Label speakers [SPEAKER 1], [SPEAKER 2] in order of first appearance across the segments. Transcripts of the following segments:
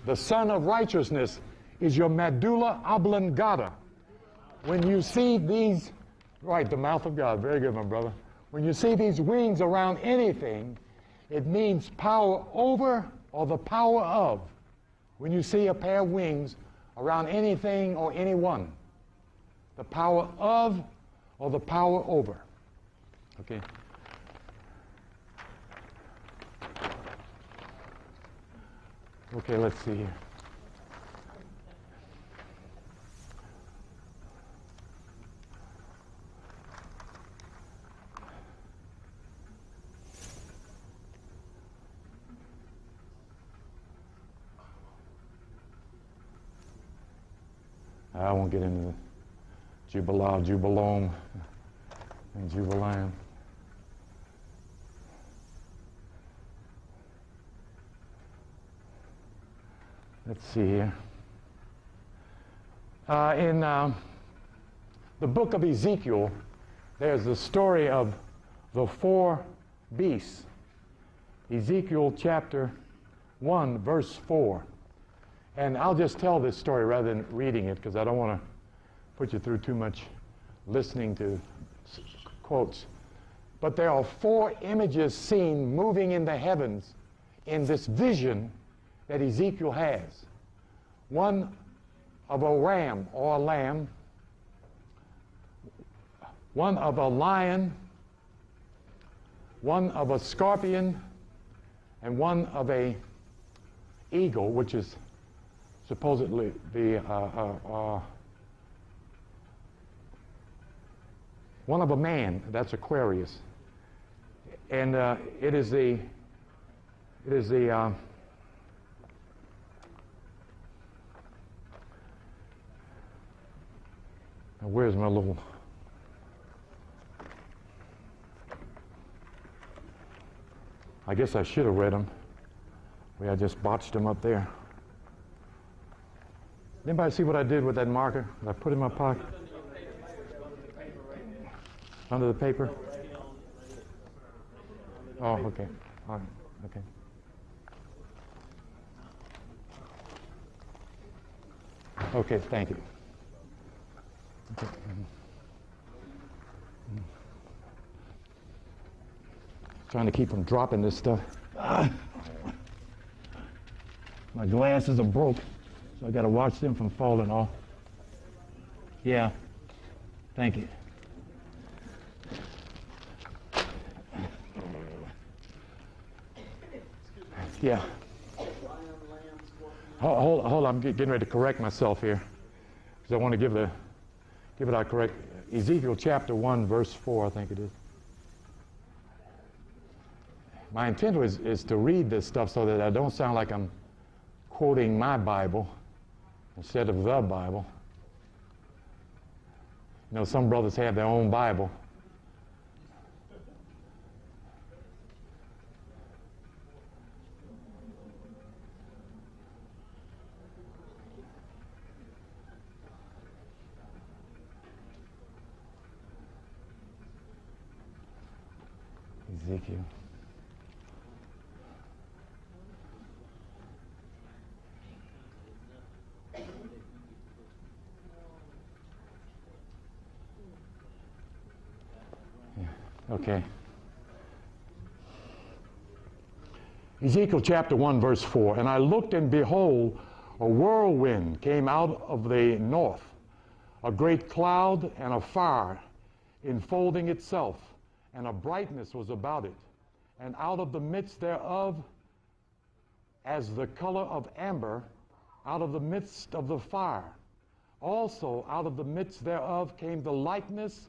[SPEAKER 1] The sun of righteousness is your medulla oblongata. When you see these, right, the mouth of God, very good, my brother. When you see these wings around anything, it means power over or the power of. When you see a pair of wings around anything or anyone, the power of or the power over. Okay. Okay, let's see here. I won't get into the Jubilah, Jubilome, and Jubilam. Let's see here. In the book of Ezekiel, there's the story of the four beasts. Ezekiel chapter 1, verse 4. And I'll just tell this story rather than reading it, because I don't want to put you through too much listening to quotes. But there are four images seen moving in the heavens in this vision that Ezekiel has. One of a ram or a lamb, one of a lion, one of a scorpion, and one of a eagle, which is supposedly the one of a man, that's Aquarius, and it is the where's my little I guess I should have read them. I just botched them up there. Anybody see what I did with that marker that I put in my pocket? Under the paper? Oh, okay. All right. Okay. Okay, thank you. Okay. Trying to keep from dropping this stuff. My glasses are broke, so I got to watch them from falling off. Yeah, thank you. Yeah. Hold on, I'm getting ready to correct myself here, because I want to give it out correct. Ezekiel chapter 1, verse 4, I think it is. My intent is to read this stuff so that I don't sound like I'm quoting my Bible instead of the Bible. You know, some brothers have their own Bible. Ezekiel. Okay. Ezekiel chapter 1, verse 4. And I looked, and behold, a whirlwind came out of the north, a great cloud and a fire enfolding itself, and a brightness was about it. And out of the midst thereof, as the color of amber, out of the midst of the fire. Also out of the midst thereof came the likeness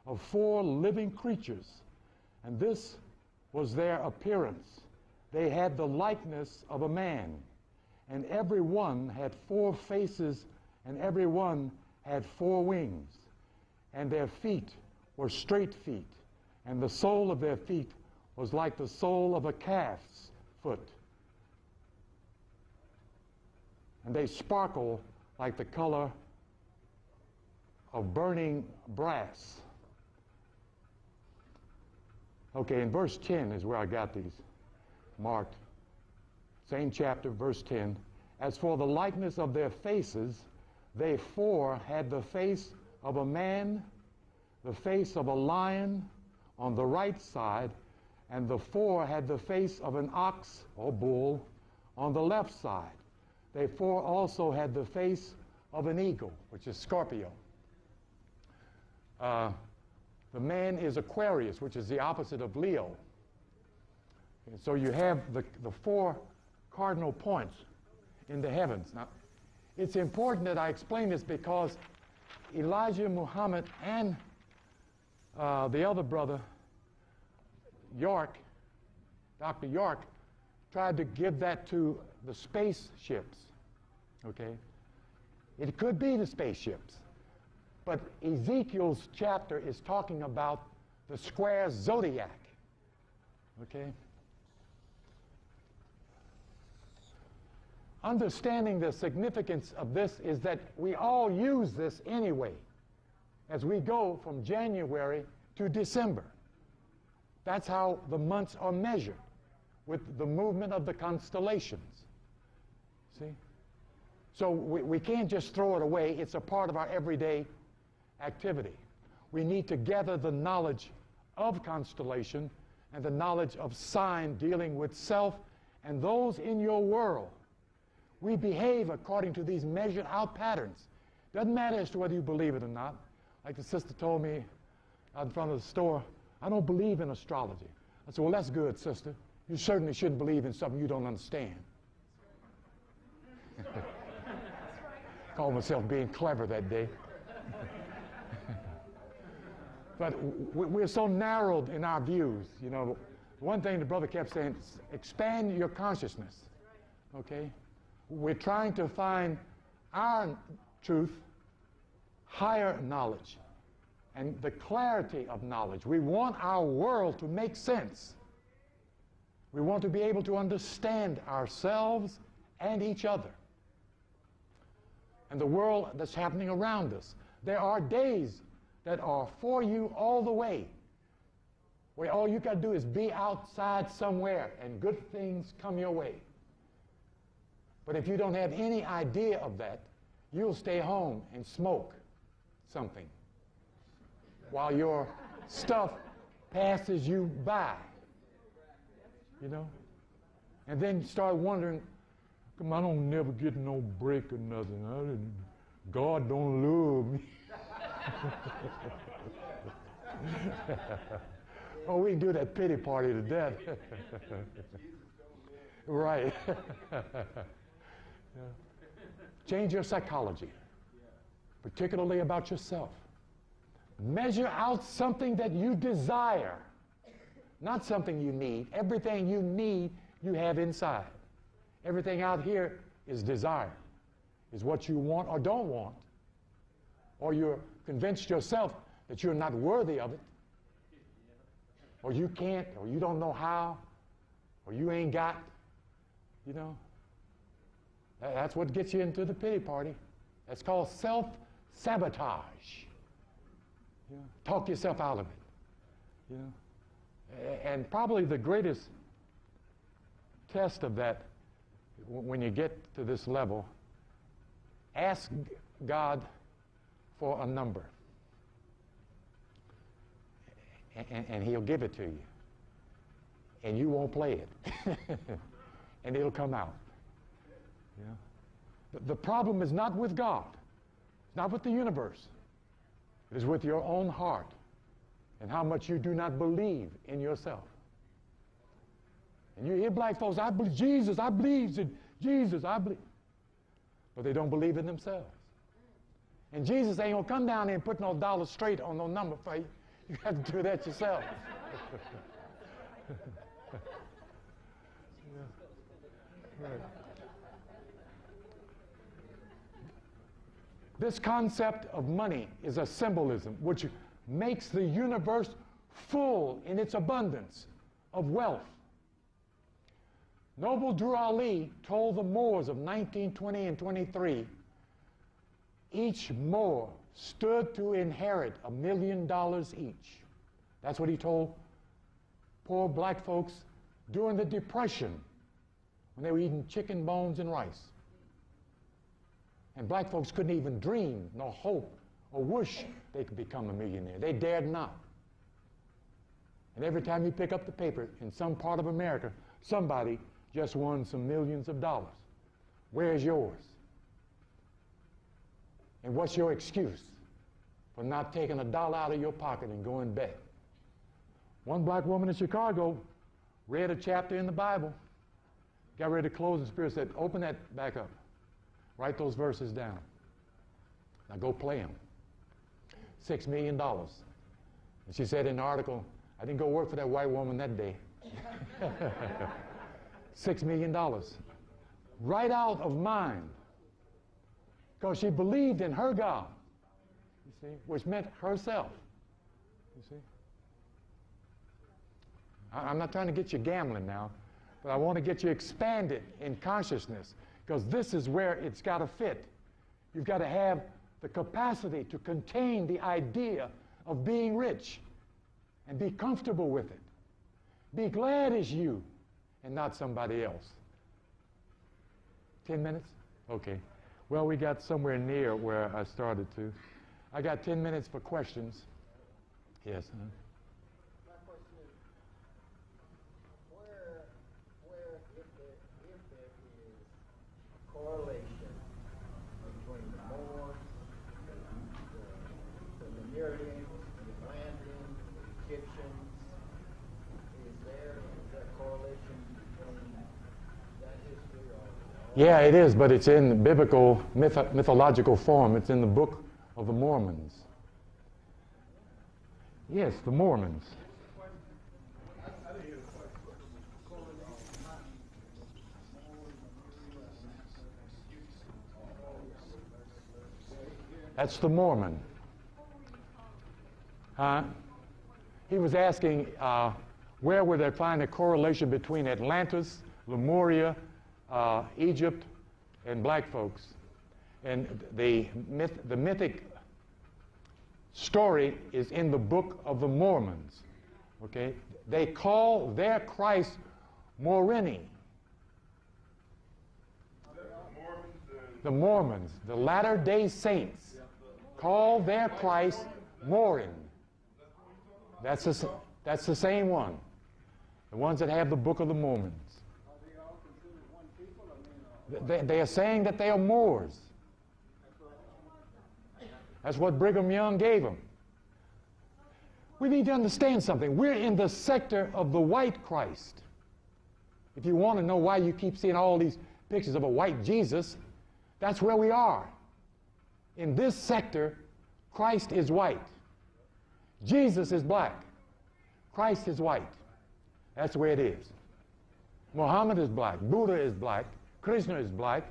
[SPEAKER 1] of four living creatures, and this was their appearance. They had the likeness of a man, and every one had four faces, and every one had four wings, and their feet were straight feet, and the sole of their feet was like the sole of a calf's foot, and they sparkle like the color of burning brass. Okay, in verse 10 is where I got these marked. Same chapter, verse 10. As for the likeness of their faces, they four had the face of a man, the face of a lion on the right side, and the four had the face of an ox or bull on the left side. They four also had the face of an eagle, which is Scorpio. The man is Aquarius, which is the opposite of Leo. And so you have the four cardinal points in the heavens. Now, it's important that I explain this because Elijah Muhammad and the other brother, York, Dr. York, tried to give that to the spaceships, okay? It could be the spaceships, but Ezekiel's chapter is talking about the square zodiac, okay? Understanding the significance of this is that we all use this anyway as we go from January to December. That's how the months are measured, with the movement of the constellations. See? So we can't just throw it away. It's a part of our everyday activity. We need to gather the knowledge of constellation and the knowledge of sign dealing with self and those in your world. We behave according to these measured out patterns. Doesn't matter as to whether you believe it or not. Like the sister told me out in front of the store, I don't believe in astrology. I said, well, that's good, sister. You certainly shouldn't believe in something you don't understand. Called myself being clever that day. But we're so narrowed in our views. You know, one thing the brother kept saying, expand your consciousness, okay? We're trying to find our truth, higher knowledge, and the clarity of knowledge. We want our world to make sense. We want to be able to understand ourselves and each other and the world that's happening around us. There are days that are for you all the way, where all you got to do is be outside somewhere and good things come your way. But if you don't have any idea of that, you'll stay home and smoke something while your stuff passes you by, you know? And then you start wondering, come on, I don't never get no break or nothing. God don't love me. Oh, we can do that pity party to death. Right. Yeah. Change your psychology, particularly about yourself. Measure out something that you desire, not something you need. Everything you need, you have inside. Everything out here is desire, is what you want or don't want, or you're convinced yourself that you're not worthy of it, or you can't, or you don't know how, or you ain't got, you know. That's what gets you into the pity party. That's called self-sabotage. You know, talk yourself out of it. You know, and probably the greatest test of that, when you get to this level, ask God for a number, and He'll give it to you, and you won't play it, and it'll come out. You know? The problem is not with God. It's not with the universe. It is with your own heart and how much you do not believe in yourself. And you hear black folks, I believe Jesus, I believe in Jesus, I believe. But they don't believe in themselves. And Jesus ain't going to come down there and put no dollar straight on no number for you. You have to do that yourself. Yeah. Right. This concept of money is a symbolism which makes the universe full in its abundance of wealth. Noble Drew Ali told the Moors of 1920 and 23, each Moor stood to inherit $1 million each. That's what he told poor black folks during the Depression when they were eating chicken bones and rice. And black folks couldn't even dream, nor hope, or wish they could become a millionaire. They dared not. And every time you pick up the paper in some part of America, somebody just won some millions of dollars. Where's yours? And what's your excuse for not taking $1 out of your pocket and going to bed? One black woman in Chicago read a chapter in the Bible, got ready to close, and Spirit said, open that back up. Write those verses down. Now go play them. $6 million. And she said in the article, I didn't go work for that white woman that day. $6 million. Right out of mind. Because she believed in her God, you see, which meant herself. You see? I'm not trying to get you gambling now, but I want to get you expanded in consciousness, because this is where it's got to fit. You've got to have the capacity to contain the idea of being rich and be comfortable with it. Be glad as you and not somebody else. 10 minutes? Okay. Well, we got somewhere near where I started to. I got 10 minutes for questions. Yes.
[SPEAKER 2] My question is, where if there is a correlation between the Moors, the Lemurians, the Atlanteans, the Egyptians, is there correlation between that history or?
[SPEAKER 1] Yeah, it is, but it's in biblical mythological form. It's in the Book of the Mormons. Yes, the Mormons. That's the Mormon. He was asking where would they find a correlation between Atlantis, Lemuria, Egypt, and black folks. And the mythic story is in the Book of the Mormons. Okay? They call their Christ Morini. The Mormons, the Latter-day Saints, call their Christ Morin. That's the same one. The ones that have the Book of the Mormons. They are saying that they are Moors. That's what Brigham Young gave them. We need to understand something. We're in the sector of the white Christ. If you want to know why you keep seeing all these pictures of a white Jesus, that's where we are. In this sector, Christ is white. Jesus is black. Christ is white. That's the way it is. Muhammad is black. Buddha is black. Krishna is black.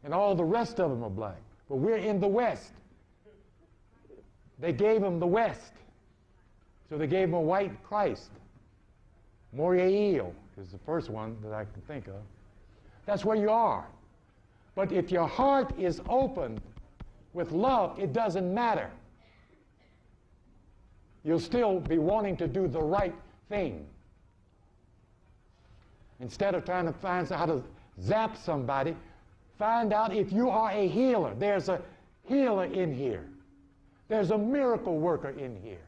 [SPEAKER 1] And all the rest of them are black. But we're in the West. They gave him the West. So they gave him a white Christ. Moriel is the first one that I can think of. That's where you are. But if your heart is open with love, it doesn't matter. You'll still be wanting to do the right thing. Instead of trying to find out how to zap somebody, find out if you are a healer. There's a healer in here. There's a miracle worker in here.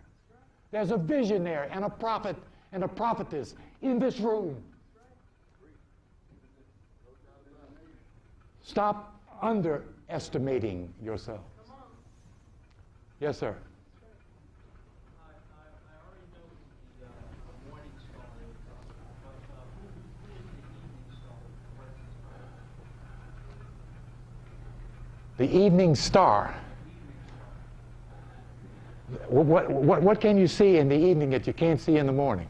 [SPEAKER 1] There's a visionary and a prophet and a prophetess in this room. Stop underestimating yourself. Yes, sir. The evening star. What can you see in the evening that you can't see in the morning?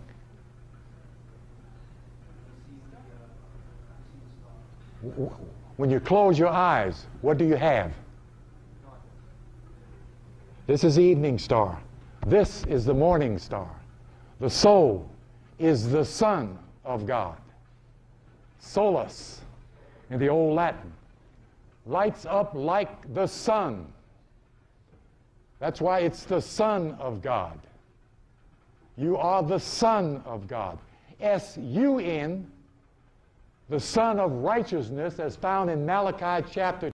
[SPEAKER 1] When you close your eyes, what do you have? This is the evening star. This is the morning star. The soul is the Son of God. Solus, in the old Latin, lights up like the sun. That's why it's the Son of God. You are the Son of God. S-U-N, the Son of Righteousness, as found in Malachi chapter